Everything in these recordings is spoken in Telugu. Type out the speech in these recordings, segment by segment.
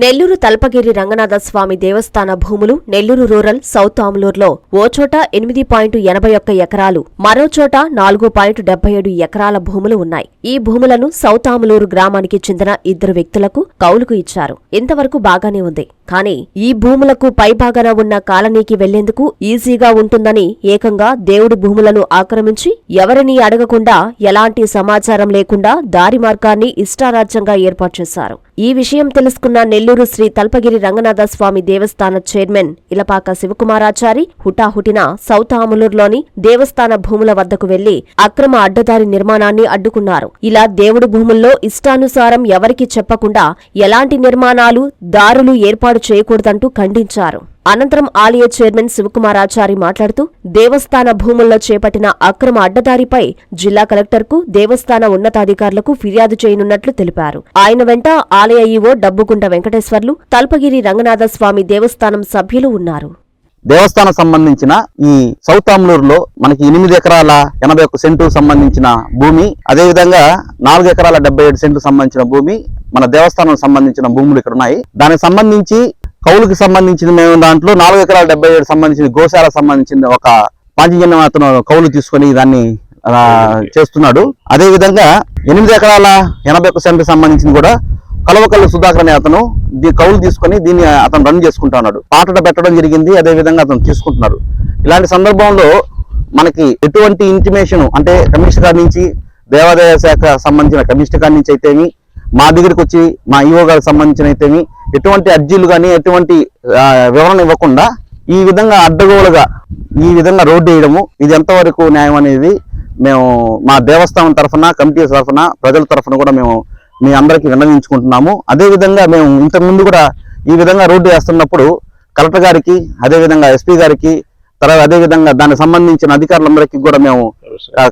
నెల్లూరు తల్పగిరి రంగనాథ స్వామి దేవస్థాన భూములు నెల్లూరు రూరల్ సౌత్ ఆములూరులో ఓ చోట 8.81 ఎకరాలు, మరో చోట 4.77 ఎకరాల భూములు ఉన్నాయి. ఈ భూములను సౌత్ ఆములూరు గ్రామానికి చెందిన ఇద్దరు వ్యక్తులకు కౌలుకు ఇచ్చారు. ఇంతవరకు బాగానే ఉంది. కానీ ఈ భూములకు పైభాగాన ఉన్న కాలనీకి వెళ్లేందుకు ఈజీగా ఉంటుందని ఏకంగా దేవుడి భూములను ఆక్రమించి ఎవరినీ అడగకుండా ఎలాంటి సమాచారం లేకుండా దారి మార్గాన్ని ఇష్టారాజ్యంగా ఏర్పాటు చేశారు. ఈ విషయం తెలుసుకున్న నెల్లూరు శ్రీ తల్పగిరి రంగనాథ స్వామి దేవస్థాన చైర్మన్ ఇలపాక శివకుమారాచారి హుటాహుటిన సౌత్ ఆములూరులోని దేవస్థాన భూముల వద్దకు వెళ్లి అక్రమ అడ్డదారి నిర్మాణాన్ని అడ్డుకున్నారు. ఇలా దేవుడి భూముల్లో ఇష్టానుసారం ఎవరికీ చెప్పకుండా ఎలాంటి నిర్మాణాలు, దారులు ఏర్పాటు చేయకూడదంటూ ఖండించారు. అనంతరం ఆలయ చైర్మన్ శివకుమారాచారి మాట్లాడుతూ దేవస్థాన భూముల్లో చేపట్టిన అక్రమ అడ్డదారిపై జిల్లా కలెక్టర్కు, దేవస్థాన ఉన్నతాధికారులకు ఫిర్యాదు చేయనున్నట్లు తెలిపారు. ఆయన వెంట ఆలయ ఈవో డబ్బుగుంట వెంకటేశ్వర్లు, తల్పగిరి రంగనాథ స్వామి దేవస్థానం సభ్యులు ఉన్నారు. దేవస్థానం సంబంధించిన ఈ సౌత్ ఆములూరులో మనకి 8 ఎకరాల 81 సెంటు సంబంధించిన భూమి, అదేవిధంగా 4 ఎకరాల 77 సెంటు సంబంధించిన భూమి, మన దేవస్థానం సంబంధించిన భూములు ఇక్కడ ఉన్నాయి. దానికి సంబంధించి కౌలుకి సంబంధించిన మేము దాంట్లో 4 ఎకరాల 77 సంబంధించిన గోశాల సంబంధించిన ఒక పాంచజన్యం అతను కౌలు తీసుకొని దాన్ని చేస్తున్నాడు. అదే విధంగా 8 ఎకరాల 81 సెంటు సంబంధించిన కూడా కలవకల్లు సుధాకర్ అనే అతను కౌలు తీసుకొని దీన్ని అతను రన్ చేసుకుంటా ఉన్నాడు. పాటట పెట్టడం జరిగింది. అదే విధంగా అతను తీసుకుంటున్నాడు. ఇలాంటి సందర్భంలో మనకి ఎటువంటి ఇంటిమేషన్ అంటే కమిషనర్ గారి నుంచి, దేవాదాయ శాఖ సంబంధించిన కమిషనర్ గారి నుంచి అయితేమి, మా దగ్గరికి వచ్చి మా ఈఓ గారికి సంబంధించిన అయితేమి ఎటువంటి అర్జీలు కానీ ఎటువంటి వివరణ ఇవ్వకుండా ఈ విధంగా అడ్డగోలుగా ఈ విధంగా రోడ్డు వేయడము, ఇది ఎంతవరకు న్యాయం అనేది మేము మా దేవస్థానం తరఫున, కమిటీ తరఫున, ప్రజల తరఫున కూడా మేము మీ అందరికీ విన్నవించుకుంటున్నాము. అదేవిధంగా మేము ఇంతకుముందు కూడా ఈ విధంగా రోడ్డు వేస్తున్నప్పుడు కలెక్టర్ గారికి, అదేవిధంగా ఎస్పీ గారికి, తర్వాత అదేవిధంగా దానికి సంబంధించిన అధికారులందరికీ కూడా మేము,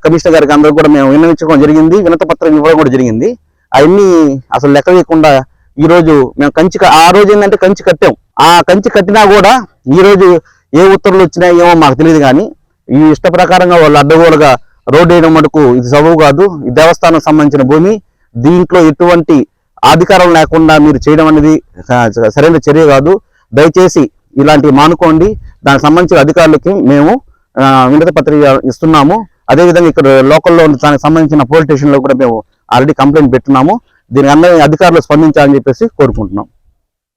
కమిషనర్ గారికి అందరికి కూడా మేము విన్నవించడం జరిగింది. వినతిపత్రం ఇవ్వడం కూడా జరిగింది. అవన్నీ అసలు లెక్క వేయకుండా ఈ రోజు మేము ఆ రోజు ఏంటంటే కంచి కట్టాం. ఆ కంచి కట్టినా కూడా ఈ రోజు ఏ ఉత్తర్వులు వచ్చినాయో ఏమో మాకు తెలియదు. కానీ ఈ ఇష్ట ప్రకారంగా వాళ్ళు అడ్డగోలుగా రోడ్డు వేయడం మటుకు ఇది సబబు కాదు. ఈ దేవస్థానం సంబంధించిన భూమి, దీంట్లో ఎటువంటి అధికారం లేకుండా మీరు చేయడం అనేది సరైన చర్య కాదు. దయచేసి ఇలాంటివి మానుకోండి. దానికి సంబంధించిన అధికారులకి మేము వినతి పత్రిక ఇస్తున్నాము. అదేవిధంగా ఇక్కడ లోకల్లో దానికి సంబంధించిన పోలీస్ స్టేషన్లో కూడా మేము ఆల్రెడీ కంప్లైంట్ పెట్టున్నాము. దీనికి అందరి అధికారులు స్పందించాలని చెప్పేసి కోరుకుంటున్నాం.